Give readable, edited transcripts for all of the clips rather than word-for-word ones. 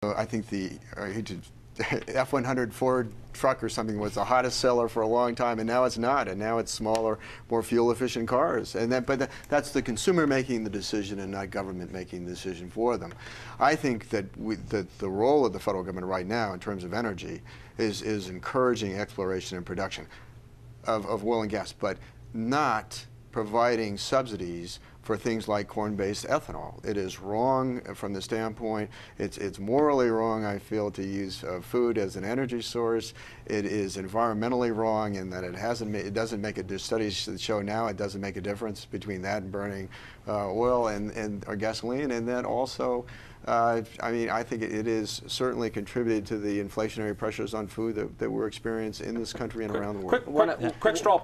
I think the F-100 Ford truck or something was the hottest seller for a long time, and now it's not. And now it's smaller, more fuel-efficient cars. And that's the consumer making the decision and not government making the decision for them. I think that the role of the federal government right now in terms of energy is encouraging exploration and production of oil and gas, but not providing subsidies for things like corn-based ethanol. It is wrong from the standpoint, it's morally wrong, I feel, to use food as an energy source. It is environmentally wrong in that it doesn't make a, studies that show now it doesn't make a difference between that and burning oil or gasoline. And then also, I mean, I think it is certainly contributed to the inflationary pressures on food that we're experiencing in this country and around the world. Quick straw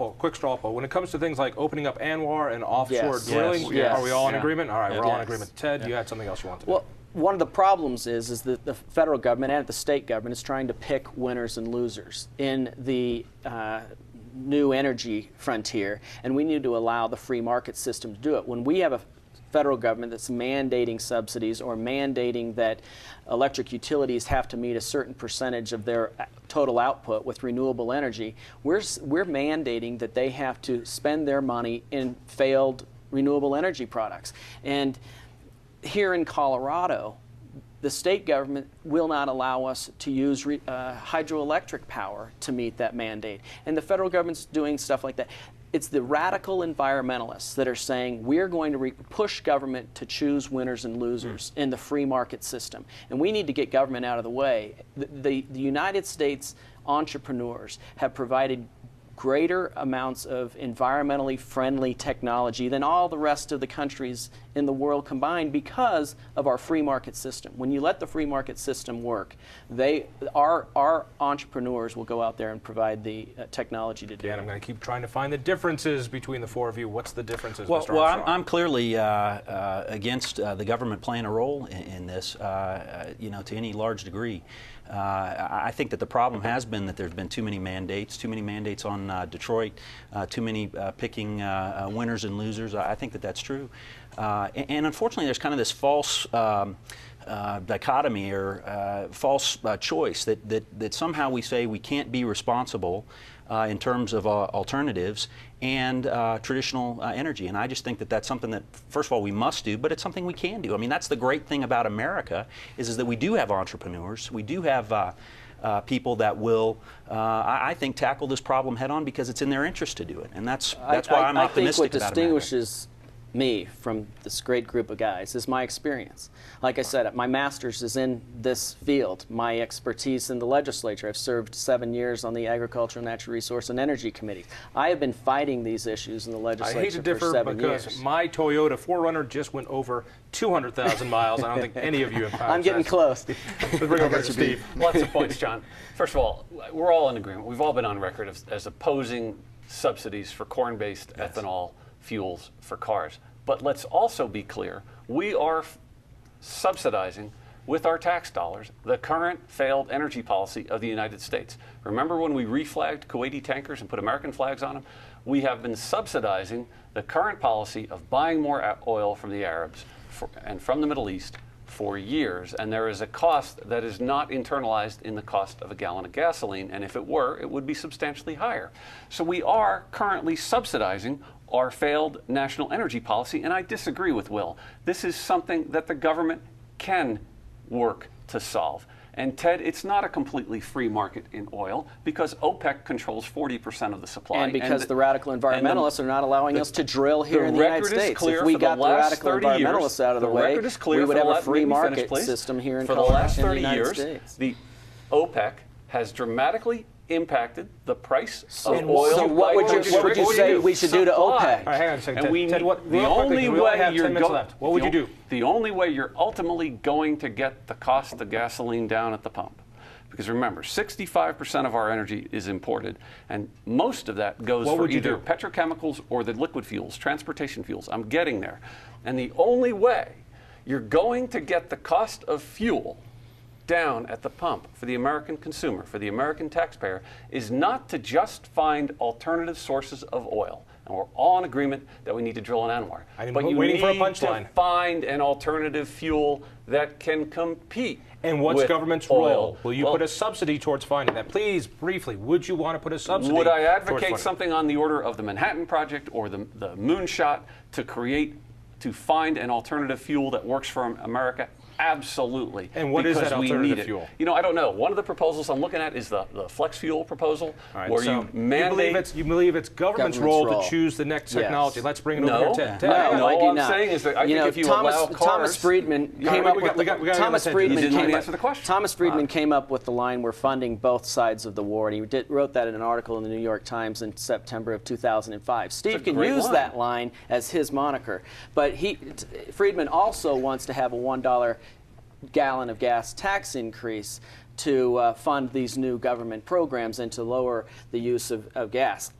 poll. When it comes to things like opening up ANWR and offshore drilling, are we all in agreement? All right, we're all in agreement. Ted, you had something else you wanted to do. One of the problems is that the federal government and the state government is trying to pick winners and losers in the new energy frontier, and we need to allow the free market system to do it. When we have a federal government that's mandating subsidies or mandating that electric utilities have to meet a certain percentage of their total output with renewable energy, we're mandating that they have to spend their money in failed renewable energy products. And here in Colorado, the state government will not allow us to use hydroelectric power to meet that mandate. And the federal government's doing stuff like that. It's the radical environmentalists that are saying we're going to push government to choose winners and losers in the free market system. And we need to get government out of the way. The United States entrepreneurs have provided greater amounts of environmentally friendly technology than all the rest of the countries in the world combined because of our free market system. When you let the free market system work, our entrepreneurs will go out there and provide the technology to do it. I'm going to keep trying to find the differences between the four of you. What's the differences, Well, Mr. Armstrong? I'm clearly against the government playing a role in this, you know, to any large degree. I think that the problem has been that there's been too many mandates on Detroit, too many picking winners and losers. I think that that's true. And unfortunately, there's kind of this false dichotomy or false choice that somehow we say we can't be responsible in terms of alternatives and traditional energy. And I just think that that's something that, first of all, we must do, but it's something we can do. I mean, that's the great thing about America is that we do have entrepreneurs. We do have people that will, I think, tackle this problem head on because it's in their interest to do it. And that's why I'm optimistic about America. I think what distinguishes me from this great group of guys is my experience. Like I said, my master's is in this field. My expertise in the legislature. I've served 7 years on the Agricultural, Natural Resource, and Energy Committee. I have been fighting these issues in the legislature for 7 years. I hate to differ because my Toyota 4Runner just went over 200,000 miles. I don't think any of you have. I'm getting close. Let's bring over to Steve. Lots of points, John. First of all, we're all in agreement. We've all been on record as opposing subsidies for corn-based ethanol fuels for cars. But let's also be clear, we are subsidizing with our tax dollars the current failed energy policy of the United States. Remember when we reflagged Kuwaiti tankers and put American flags on them? We have been subsidizing the current policy of buying more oil from the Arabs and from the Middle East for years, and there is a cost that is not internalized in the cost of a gallon of gasoline, and if it were, it would be substantially higher. So we are currently subsidizing our failed national energy policy, and I disagree with Wil. This is something that the government can work to solve. And Ted, it's not a completely free market in oil because OPEC controls 40% of the supply. And because the radical environmentalists are not allowing us to drill here in the United States. If we got the radical environmentalists out of the way, we would have a free market system here in Colorado. For the last 30 years, the OPEC has dramatically impacted the price of oil. So what would you say we should do to OPEC? All right, hang on a second, Ted, what would you do? The only way you're ultimately going to get the cost of gasoline down at the pump, because remember, 65% of our energy is imported, and most of that goes for either petrochemicals or the liquid fuels, transportation fuels. I'm getting there. And the only way you're going to get the cost of fuel down at the pump for the American consumer, for the American taxpayer, is not to just find alternative sources of oil. And we're all in agreement that we need to drill an ANWR. But you need to find an alternative fuel that can compete. And what's government's oil. role? Will you put a subsidy towards finding that? Please, briefly, would you want to put a subsidy? Would I advocate something on the order of the Manhattan Project or the Moonshot to find an alternative fuel that works for America? Absolutely. And what is that alternative fuel? You know, I don't know. One of the proposals I'm looking at is the flex fuel proposal, right, where so you mandate. You believe it's government's role to choose the next technology. Let's bring it over here, Ted. No, I do all not. I'm saying is that I think if you allow cars, Thomas Friedman came up with the line, "We're funding both sides of the war," and he wrote that in an article in the New York Times in September of 2005. Steve can use that line as his moniker, but Friedman also wants to have a $1 gallon of gas tax increase to fund these new government programs and to lower the use of gas.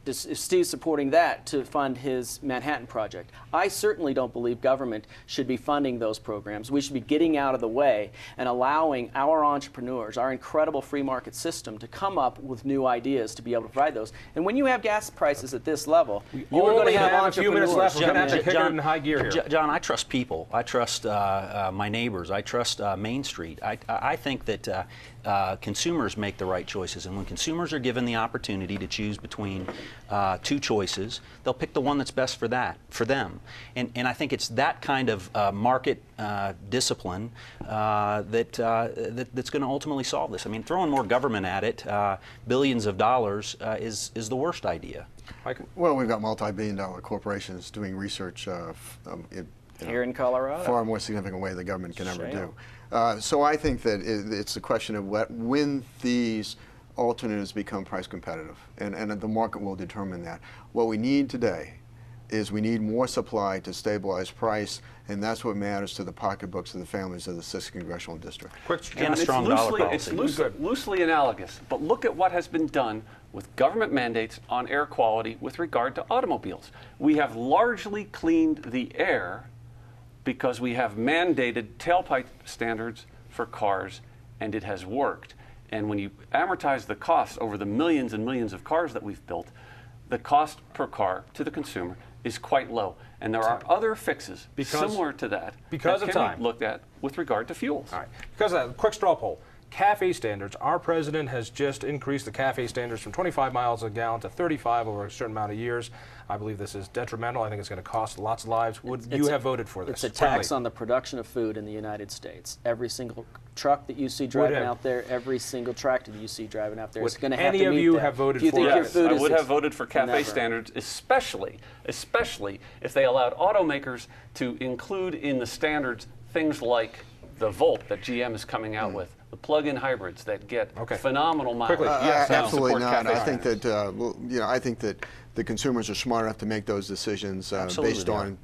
Is Steve supporting that to fund his Manhattan Project? I certainly don't believe government should be funding those programs. We should be getting out of the way and allowing our entrepreneurs, our incredible free market system, to come up with new ideas to be able to provide those. And when you have gas prices at this level, you are going to have a few minutes left. We're going to have to kick it in high gear here. John, I trust people. I trust my neighbors. I trust Main Street. I think that consumers make the right choices, and when consumers are given the opportunity to choose between two choices, they'll pick the one that's best for them. And I think it's that kind of market discipline that's going to ultimately solve this. I mean, throwing more government at it, billions of dollars, is the worst idea. Well, we've got multi-billion-dollar corporations doing research here in Colorado, far more significant way the government can ever do. So I think that it's a question of when these alternatives become price competitive, and the market will determine that. What we need today is we need more supply to stabilize price, and that's what matters to the pocketbooks of the families of the 6th Congressional District. And a strong dollar policy. It's loosely analogous, but look at what has been done with government mandates on air quality with regard to automobiles. We have largely cleaned the air because we have mandated tailpipe standards for cars, and it has worked. And when you amortize the cost over the millions and millions of cars that we've built, the cost per car to the consumer is quite low. And there are other fixes similar to that that can be looked at with regard to fuels. All right. Because of that, quick straw poll. CAFE standards. Our president has just increased the CAFE standards from 25 miles a gallon to 35 over a certain amount of years. I believe this is detrimental. I think it's going to cost lots of lives. Would you have voted for this? It's a tax on the production of food in the United States. Every single truck that you see driving out there, every single tractor that you see driving out there is going to have to meet that. Any of you have voted for Yes, I would have voted for CAFE standards, especially if they allowed automakers to include in the standards things like the Volt that GM is coming out with, the plug-in hybrids that get phenomenal mileage. Absolutely not. I think that I think that the consumers are smart enough to make those decisions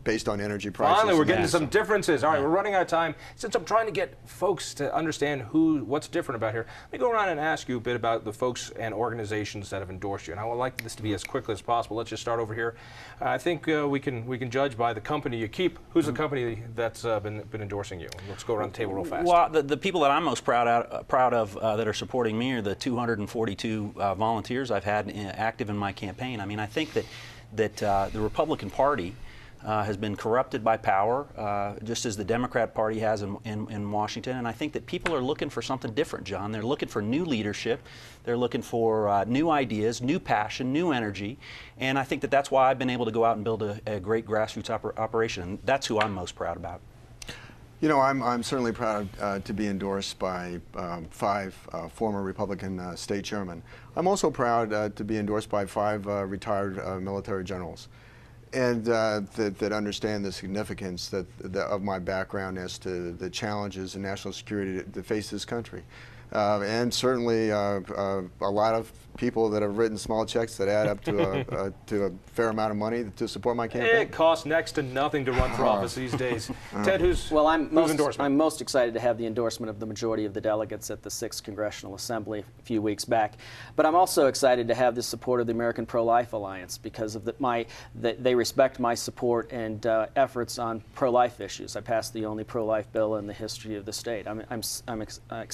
based on energy prices. Finally, we're getting to some differences. All right, we're running out of time. Since I'm trying to get folks to understand what's different about here, let me go around and ask you a bit about the folks and organizations that have endorsed you. And I would like this to be as quickly as possible. Let's just start over here. I think we can judge by the company you keep. Who's the company that's been endorsing you? Let's go around the table real fast. Well, the people that I'm most proud of that are supporting me are the 242 volunteers I've had active in my campaign. I mean, I think that the Republican Party has been corrupted by power, just as the Democrat Party has in Washington. And I think that people are looking for something different, John. They're looking for new leadership. They're looking for new ideas, new passion, new energy. And I think that that's why I've been able to go out and build a great grassroots operation. That's who I'm most proud about. You know, I'm certainly proud to be endorsed by 5 former Republican state chairmen. I'm also proud to be endorsed by 5 retired military generals, and that understand the significance of my background as to the challenges in national security that face this country. And certainly a lot of people that have written small checks that add up to a fair amount of money to support my campaign. It costs next to nothing to run for office these days. Ted, who's I'm most excited to have the endorsement of the majority of the delegates at the 6th Congressional Assembly a few weeks back. But I'm also excited to have the support of the American Pro-Life Alliance because of they respect my support and efforts on pro-life issues. I passed the only pro-life bill in the history of the state. I'm excited